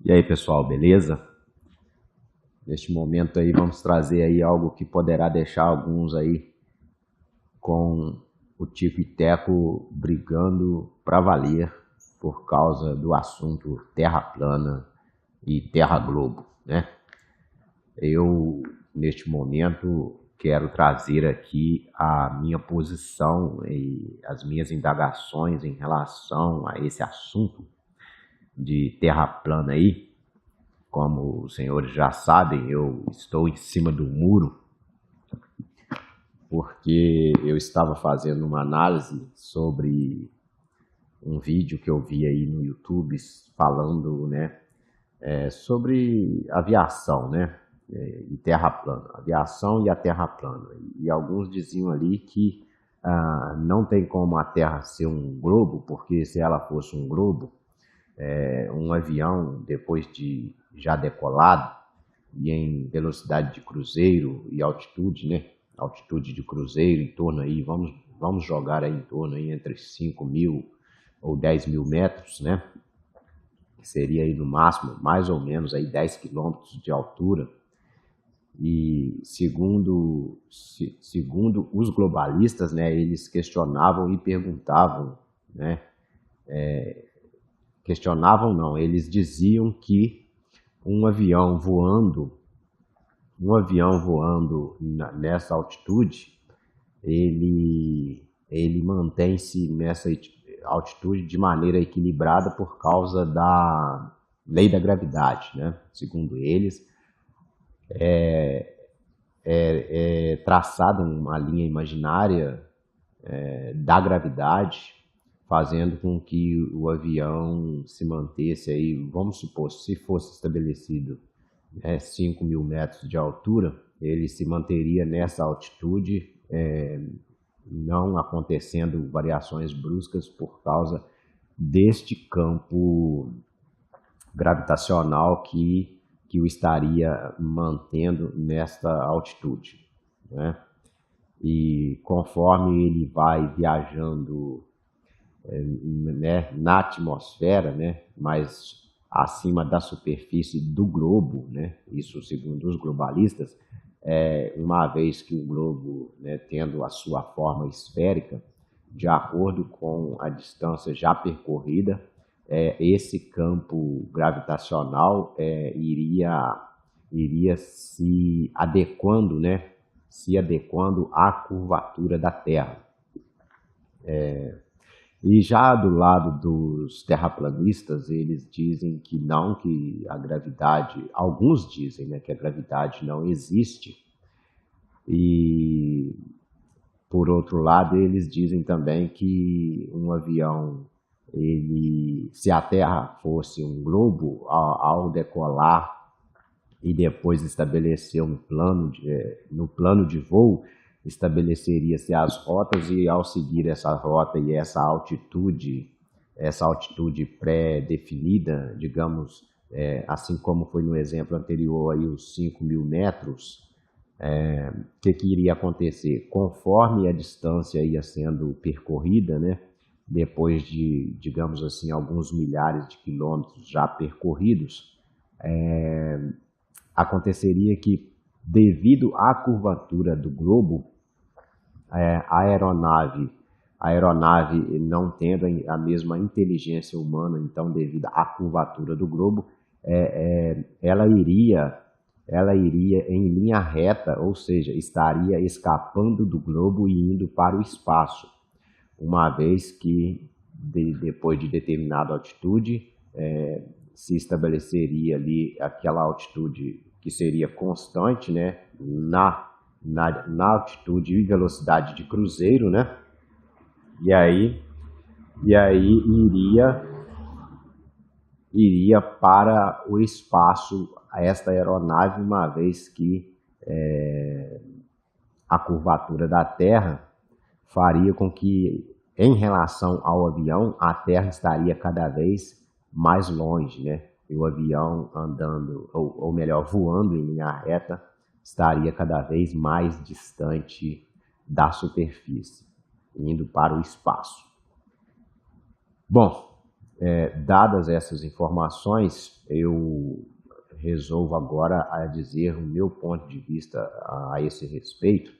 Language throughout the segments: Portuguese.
E aí, pessoal, beleza? Neste momento aí vamos trazer aí algo que poderá deixar alguns aí com o Tico e Teco brigando para valer por causa do assunto Terra plana e Terra Globo, né? Eu, neste momento, quero trazer aqui a minha posição e as minhas indagações em relação a esse assunto de Terra plana aí. Como os senhores já sabem, eu estou em cima do muro porque eu estava fazendo uma análise sobre um vídeo que eu vi aí no YouTube falando, né, sobre aviação, né, e terra plana, aviação e a terra plana. E alguns diziam ali que não tem como a Terra ser um globo, porque se ela fosse um globo, um avião, depois de já decolado e em velocidade de cruzeiro e altitude, né? Altitude de cruzeiro em torno aí, vamos jogar aí em torno aí entre 5.000 ou 10.000 metros, né? Que seria aí no máximo, mais ou menos aí 10 quilômetros de altura. E segundo os globalistas, né? Eles questionavam e perguntavam, né? Questionavam não, eles diziam que um avião voando nessa altitude, ele mantém-se nessa altitude de maneira equilibrada por causa da lei da gravidade, né? Segundo eles, é traçada uma linha imaginária da gravidade, fazendo com que o avião se mantesse aí, vamos supor, se fosse estabelecido 5.000 metros de altura, ele se manteria nessa altitude, não acontecendo variações bruscas por causa deste campo gravitacional que o estaria mantendo nesta altitude, né? E conforme ele vai viajando né, na atmosfera, né, mas acima da superfície do globo, né, isso segundo os globalistas, uma vez que o globo, né, tendo a sua forma esférica, de acordo com a distância já percorrida, esse campo gravitacional iria se adequando, né, à curvatura da Terra. E já do lado dos terraplanistas, eles dizem que não, que a gravidade, alguns dizem, né, que a gravidade não existe. E, por outro lado, eles dizem também que um avião, se a Terra fosse um globo, ao decolar e depois estabelecer no plano de voo, estabeleceria-se as rotas e ao seguir essa rota e essa altitude pré-definida, digamos, assim como foi no exemplo anterior aí os 5.000 metros, que iria acontecer? Conforme a distância ia sendo percorrida, né, depois de, digamos assim, alguns milhares de quilômetros já percorridos, aconteceria que, devido à curvatura do globo, a aeronave não tendo a mesma inteligência humana, então devido à curvatura do globo, ela iria em linha reta, ou seja, estaria escapando do globo e indo para o espaço, uma vez que depois de determinada altitude se estabeleceria ali aquela altitude que seria constante, né, na altitude e velocidade de cruzeiro, né? E aí iria para o espaço esta aeronave, uma vez que a curvatura da Terra faria com que, em relação ao avião, a Terra estaria cada vez mais longe, né? E o avião andando, ou melhor, voando em linha reta, estaria cada vez mais distante da superfície, indo para o espaço. Bom, Dadas essas informações, eu resolvo agora a dizer o meu ponto de vista a esse respeito.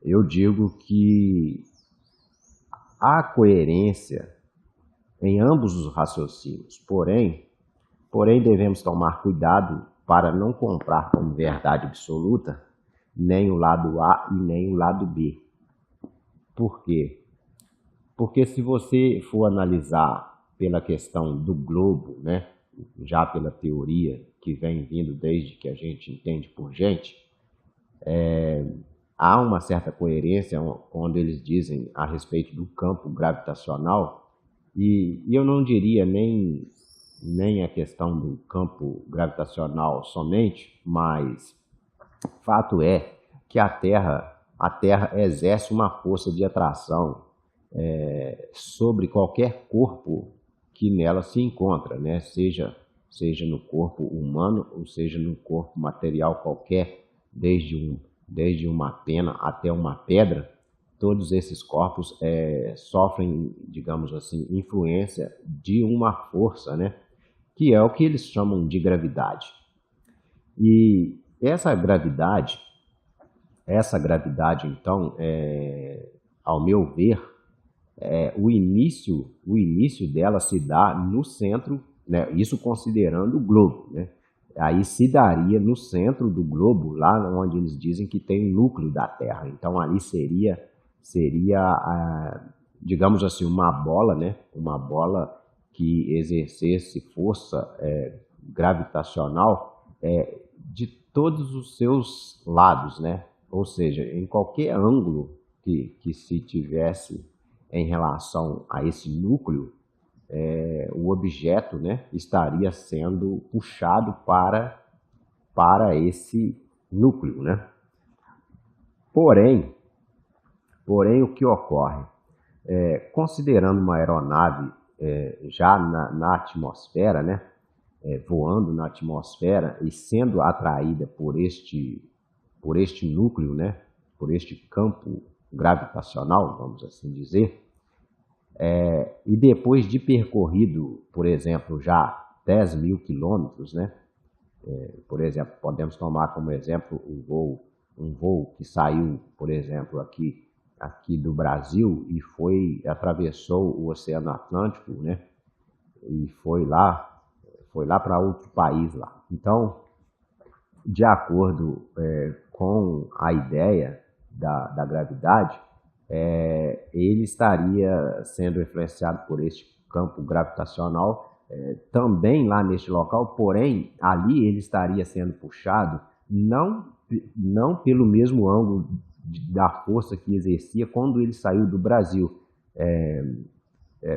Eu digo que há coerência em ambos os raciocínios, porém devemos tomar cuidado para não comprar como verdade absoluta nem o lado A e nem o lado B. Por quê? Porque se você for analisar pela questão do globo, né, já pela teoria que vem vindo desde que a gente entende por gente, há uma certa coerência quando eles dizem a respeito do campo gravitacional, e eu não diria nem a questão do campo gravitacional somente, mas fato é que a Terra exerce uma força de atração sobre qualquer corpo que nela se encontra, né? Seja no corpo humano ou seja no corpo material qualquer, desde uma pena até uma pedra, todos esses corpos sofrem, digamos assim, influência de uma força, né? Que é o que eles chamam de gravidade. E essa gravidade, então, ao meu ver, o início dela se dá no centro, né? Isso considerando o globo, né? Aí se daria no centro do globo, lá onde eles dizem que tem o núcleo da Terra. Então ali seria digamos assim, uma bola, né? Uma bola que exercesse força gravitacional de todos os seus lados, né? Ou seja, em qualquer ângulo que se tivesse em relação a esse núcleo, o objeto, né, estaria sendo puxado para esse núcleo, né? Porém, o que ocorre? Considerando uma aeronave já na atmosfera, né, voando na atmosfera e sendo atraída por este núcleo, né, por este campo gravitacional, vamos assim dizer, e depois de percorrido, por exemplo, já 10 mil quilômetros, né, por exemplo, podemos tomar como exemplo um voo que saiu, por exemplo, aqui do Brasil e atravessou o Oceano Atlântico, né, e foi lá para outro país lá. Então, de acordo com a ideia da gravidade, ele estaria sendo influenciado por este campo gravitacional também lá neste local, porém ali ele estaria sendo puxado não pelo mesmo ângulo da força que exercia quando ele saiu do Brasil.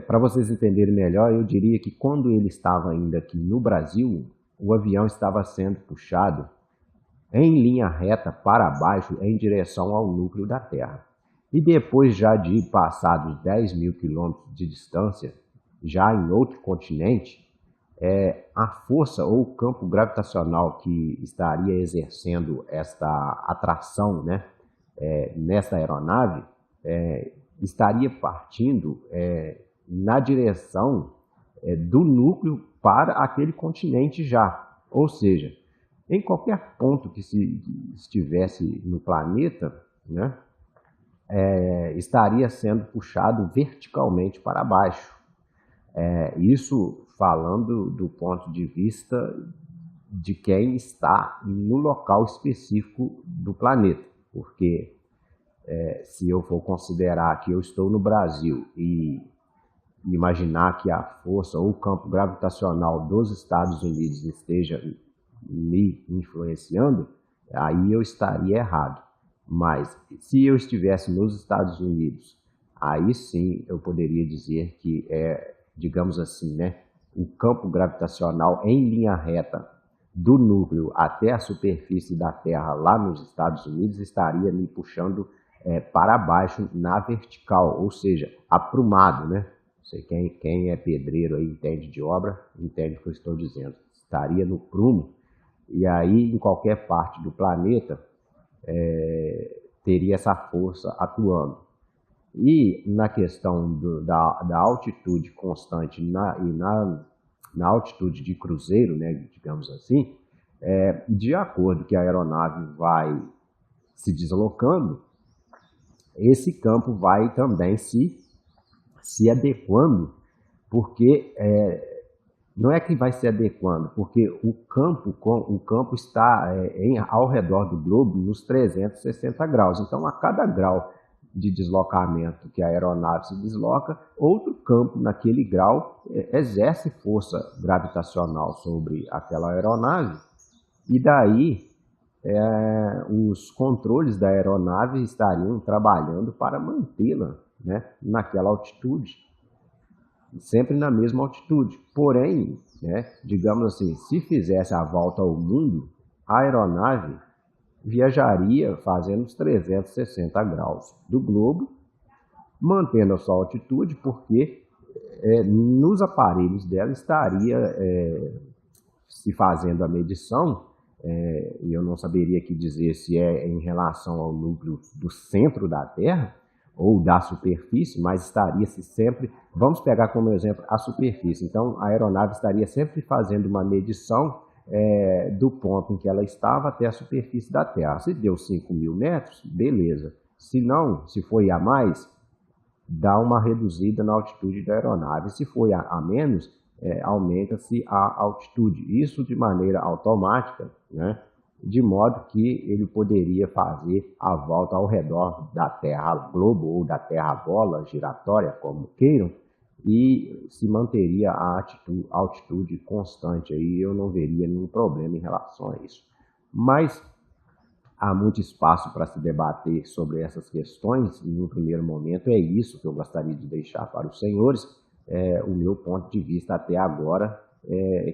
Para vocês entenderem melhor, eu diria que quando ele estava ainda aqui no Brasil, o avião estava sendo puxado em linha reta para baixo em direção ao núcleo da Terra. E depois já de passados 10 mil quilômetros de distância, já em outro continente, a força ou o campo gravitacional que estaria exercendo esta atração, né, nessa aeronave, estaria partindo na direção do núcleo para aquele continente já. Ou seja, em qualquer ponto que se estivesse no planeta, né, estaria sendo puxado verticalmente para baixo. Isso falando do ponto de vista de quem está no local específico do planeta, porque se eu for considerar que eu estou no Brasil e imaginar que a força ou o campo gravitacional dos Estados Unidos esteja me influenciando, aí eu estaria errado. Mas se eu estivesse nos Estados Unidos, aí sim eu poderia dizer que digamos assim, né, o campo gravitacional em linha reta do núcleo até a superfície da Terra lá nos Estados Unidos estaria me puxando para baixo na vertical, ou seja, aprumado, né? Não sei quem é pedreiro aí, entende de obra, entende o que eu estou dizendo. Estaria no prumo, e aí em qualquer parte do planeta teria essa força atuando. E na questão da altitude constante na altitude de cruzeiro, né, digamos assim, de acordo que a aeronave vai se deslocando, esse campo vai também se adequando, porque não é que vai se adequando, porque o campo está ao redor do globo nos 360 graus. Então, a cada grau de deslocamento que a aeronave se desloca, outro campo naquele grau exerce força gravitacional sobre aquela aeronave, e daí os controles da aeronave estariam trabalhando para mantê-la, né, naquela altitude, sempre na mesma altitude. Porém, né, digamos assim, se fizesse a volta ao mundo, a aeronave viajaria fazendo os 360 graus do globo, mantendo a sua altitude, porque nos aparelhos dela estaria se fazendo a medição, e eu não saberia aqui dizer se é em relação ao núcleo do centro da Terra ou da superfície, mas estaria-se sempre, vamos pegar como exemplo a superfície. Então, a aeronave estaria sempre fazendo uma medição do ponto em que ela estava até a superfície da Terra. Se deu 5.000 metros, beleza. Se não, se foi a mais, dá uma reduzida na altitude da aeronave. Se foi a menos, aumenta-se a altitude. Isso de maneira automática, né? De modo que ele poderia fazer a volta ao redor da Terra globo ou da Terra bola giratória, como queiram, e se manteria a altitude constante. Aí eu não veria nenhum problema em relação a isso. Mas há muito espaço para se debater sobre essas questões. Em um primeiro momento é isso que eu gostaria de deixar para os senhores. O meu ponto de vista até agora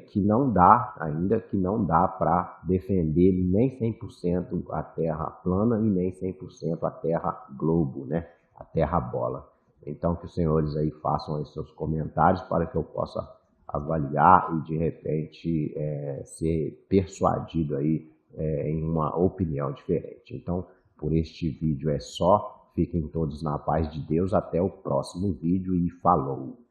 que não dá ainda, que não dá para defender nem 100% a Terra plana e nem 100% a Terra globo, né? A Terra bola. Então que os senhores aí façam aí seus comentários para que eu possa avaliar e de repente ser persuadido aí em uma opinião diferente. Então, por este vídeo é só. Fiquem todos na paz de Deus. Até o próximo vídeo e falou!